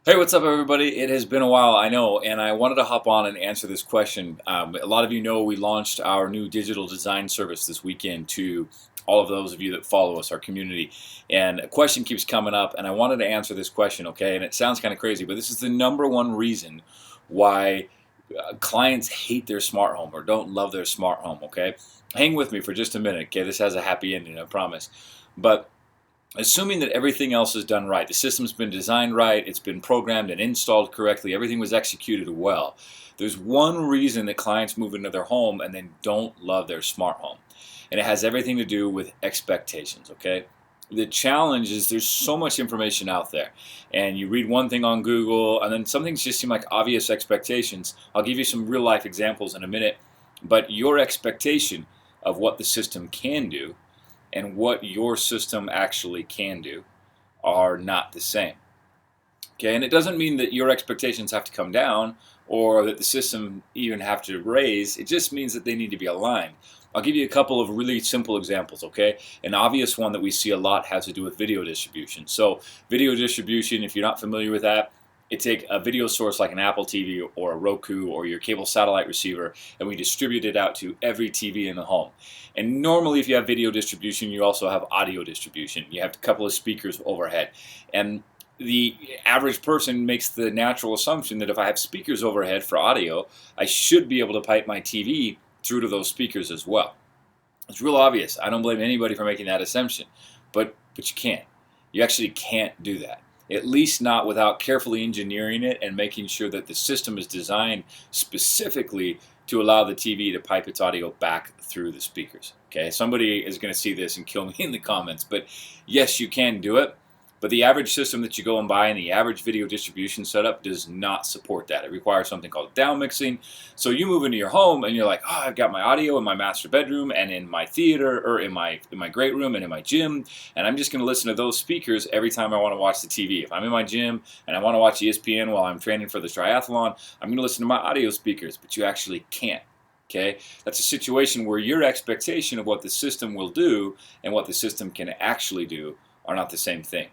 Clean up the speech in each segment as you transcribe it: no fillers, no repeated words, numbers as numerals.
Hey, what's up, everybody? It has been a while, I know, and I wanted to hop on and answer this question. A lot of you know we launched our new digital design service this weekend to all of those of you that follow us, our community. And a question keeps coming up, and I wanted to answer this question, okay? And it sounds kind of crazy, but this is the number one reason why clients hate their smart home or don't love their smart home, okay? Hang with me for just a minute, okay? This has a happy ending, I promise. But assuming that everything else is done right, the system's been designed right, it's been programmed and installed correctly, everything was executed well, there's one reason that clients move into their home and then don't love their smart home. And it has everything to do with expectations, okay? The challenge is there's so much information out there, and you read one thing on Google, and then some things just seem like obvious expectations. I'll give you some real life examples in a minute, but your expectation of what the system can do and what your system actually can do are not the same. Okay, and it doesn't mean that your expectations have to come down or that the system even have to raise. It just means that they need to be aligned. I'll give you a couple of really simple examples, okay? An obvious one that we see a lot has to do with video distribution. So video distribution, if you're not familiar with that, it take a video source like an Apple TV or a Roku or your cable satellite receiver, and we distribute it out to every TV in the home. And normally if you have video distribution, you also have audio distribution. You have a couple of speakers overhead. And the average person makes the natural assumption that if I have speakers overhead for audio, I should be able to pipe my TV through to those speakers as well. It's real obvious. I don't blame anybody for making that assumption, but you can't. You actually can't do that. At least not without carefully engineering it and making sure that the system is designed specifically to allow the TV to pipe its audio back through the speakers. Okay, somebody is going to see this and kill me in the comments, but yes, you can do it. But the average system that you go and buy and the average video distribution setup does not support that. It requires something called down mixing. So you move into your home and you're like, oh, I've got my audio in my master bedroom and in my theater or in my great room and in my gym, and I'm just going to listen to those speakers every time I want to watch the TV. If I'm in my gym and I want to watch ESPN while I'm training for the triathlon, I'm going to listen to my audio speakers, but you actually can't. Okay, that's a situation where your expectation of what the system will do and what the system can actually do are not the same thing.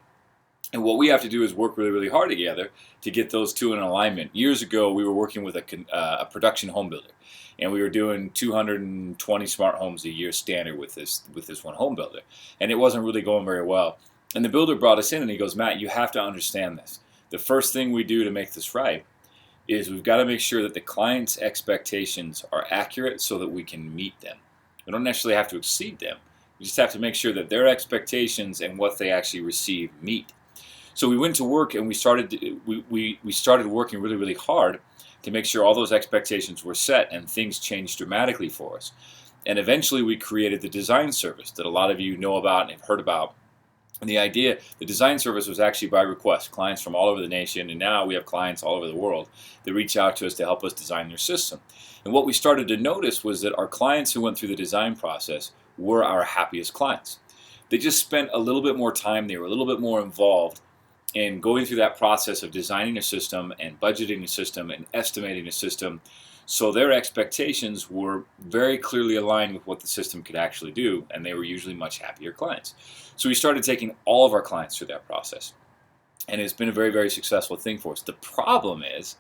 And what we have to do is work really, really hard together to get those two in alignment. Years ago, we were working with a production home builder, and we were doing 220 smart homes a year standard with this one home builder, and it wasn't really going very well. And the builder brought us in, and he goes, Matt, you have to understand this. The first thing we do to make this right is we've got to make sure that the client's expectations are accurate so that we can meet them. We don't necessarily have to exceed them. We just have to make sure that their expectations and what they actually receive meet. So we went to work and we started working really, really hard to make sure all those expectations were set, and things changed dramatically for us. And eventually we created the design service that a lot of you know about and have heard about. And the design service was actually by request, clients from all over the nation, and now we have clients all over the world that reach out to us to help us design their system. And what we started to notice was that our clients who went through the design process were our happiest clients. They just spent a little bit more time, they were a little bit more involved in going through that process of designing a system and budgeting a system and estimating a system, so their expectations were very clearly aligned with what the system could actually do, and they were usually much happier clients. So we started taking all of our clients through that process, and it's been a very, very successful thing for us. The problem is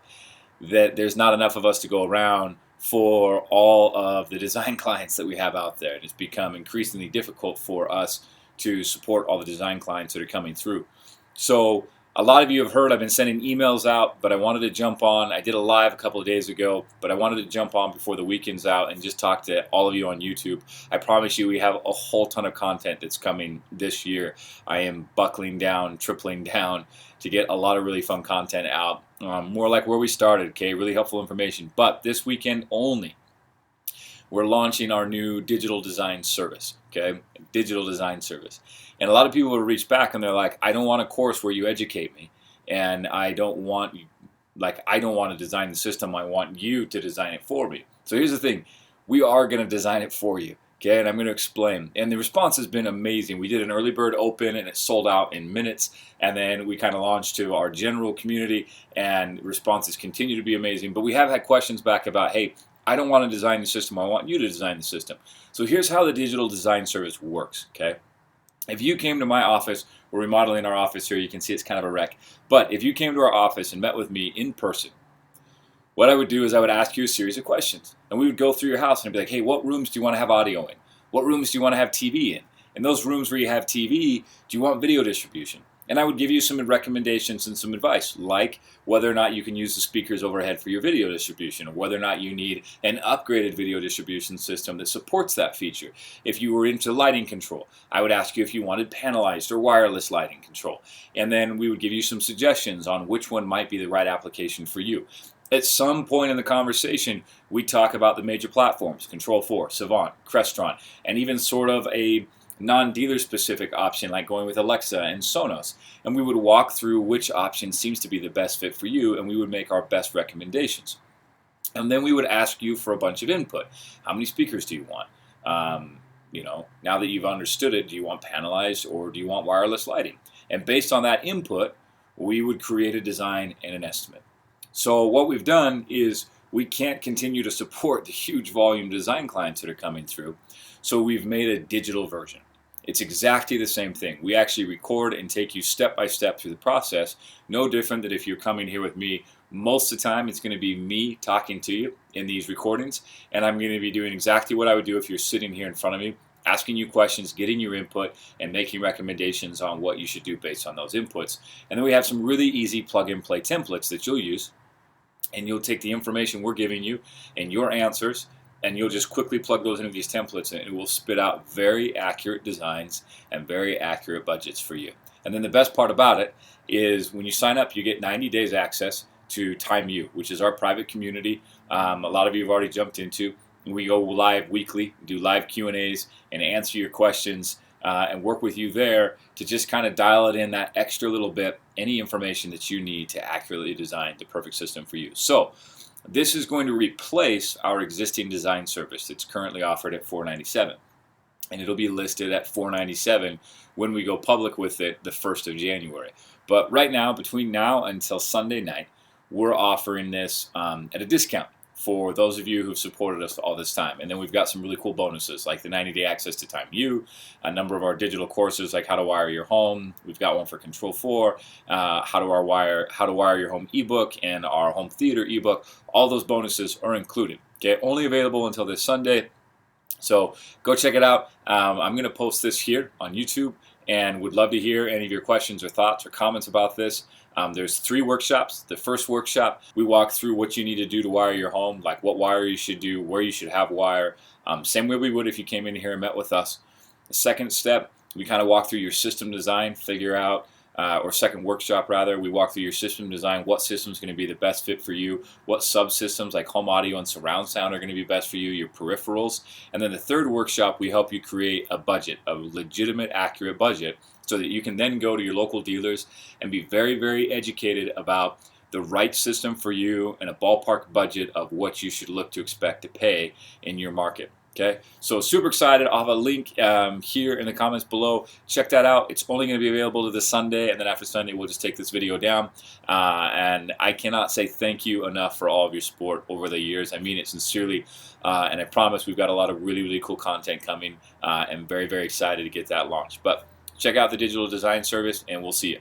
that there's not enough of us to go around for all of the design clients that we have out there. It's become increasingly difficult for us to support all the design clients that are coming through. So a lot of you have heard I've been sending emails out, but I wanted to jump on. I did a live a couple of days ago, but I wanted to jump on before the weekend's out and just talk to all of you on YouTube. I promise you we have a whole ton of content that's coming this year. I am buckling down, tripling down to get a lot of really fun content out. More like where we started, okay? Really helpful information. But this weekend only, we're launching our new digital design service, okay? Digital design service. And a lot of people will reach back and they're like, I don't want a course where you educate me, and I don't want to design the system. I want you to design it for me. So here's the thing. We are going to design it for you, okay? And I'm going to explain. And the response has been amazing. We did an early bird open and it sold out in minutes. And then we kind of launched to our general community, and responses continue to be amazing. But we have had questions back about, hey, I don't want to design the system. I want you to design the system. So here's how the digital design service works, okay? If you came to my office, we're remodeling our office here, you can see it's kind of a wreck, but if you came to our office and met with me in person, what I would do is I would ask you a series of questions. And we would go through your house and I'd be like, hey, what rooms do you want to have audio in? What rooms do you want to have TV in? In those rooms where you have TV, do you want video distribution? And I would give you some recommendations and some advice, like whether or not you can use the speakers overhead for your video distribution, or whether or not you need an upgraded video distribution system that supports that feature. If you were into lighting control, I would ask you if you wanted panelized or wireless lighting control. And then we would give you some suggestions on which one might be the right application for you. At some point in the conversation, we talk about the major platforms, Control4, Savant, Crestron, and even sort of a non-dealer specific option like going with Alexa and Sonos. And we would walk through which option seems to be the best fit for you, and we would make our best recommendations. And then we would ask you for a bunch of input. How many speakers do you want? Now that you've understood it, do you want panelized or do you want wireless lighting? And based on that input, we would create a design and an estimate. So what we've done is we can't continue to support the huge volume design clients that are coming through. So we've made a digital version. It's exactly the same thing. We actually record and take you step by step through the process. No different than if you're coming here with me. Most of the time it's going to be me talking to you in these recordings, and I'm going to be doing exactly what I would do if you're sitting here in front of me, asking you questions, getting your input, and making recommendations on what you should do based on those inputs. And then we have some really easy plug-and-play templates that you'll use, and you'll take the information we're giving you and your answers, and you'll just quickly plug those into these templates, and it will spit out very accurate designs and very accurate budgets for you. And then the best part about it is when you sign up, you get 90 days access to Time U, which is our private community. A lot of you have already jumped into. We go live weekly, do live Q&As, and answer your questions and work with you there to just kind of dial it in that extra little bit, any information that you need to accurately design the perfect system for you. So this is going to replace our existing design service that's currently offered at $497, and it'll be listed at $497 when we go public with it the 1st of January. But right now, between now until Sunday night, we're offering this at a discount for those of you who've supported us all this time. And then we've got some really cool bonuses like the 90-day access to Time U, a number of our digital courses like How to Wire Your Home. We've got one for Control4, How to Wire Your Home ebook, and our Home Theater ebook. All those bonuses are included. Okay, only available until this Sunday. So go check it out. I'm going to post this here on YouTube, and would love to hear any of your questions or thoughts or comments about this. There's 3 workshops. The first workshop, we walk through what you need to do to wire your home, like what wire you should do, where you should have wire, same way we would if you came in here and met with us. The second step, we kind of walk through your system design, figure out, or second workshop rather, we walk through your system design, what system is going to be the best fit for you, what subsystems like home audio and surround sound are going to be best for you, your peripherals. And then the third workshop, we help you create a budget, a legitimate, accurate budget, so that you can then go to your local dealers and be very, very educated about the right system for you and a ballpark budget of what you should look to expect to pay in your market. Okay, so super excited. I'll have a link here in the comments below. Check that out. It's only going to be available to this Sunday, and then after Sunday, we'll just take this video down. And I cannot say thank you enough for all of your support over the years. I mean it sincerely, and I promise we've got a lot of really, really cool content coming, and very, very excited to get that launched. But check out the digital design service, and we'll see you.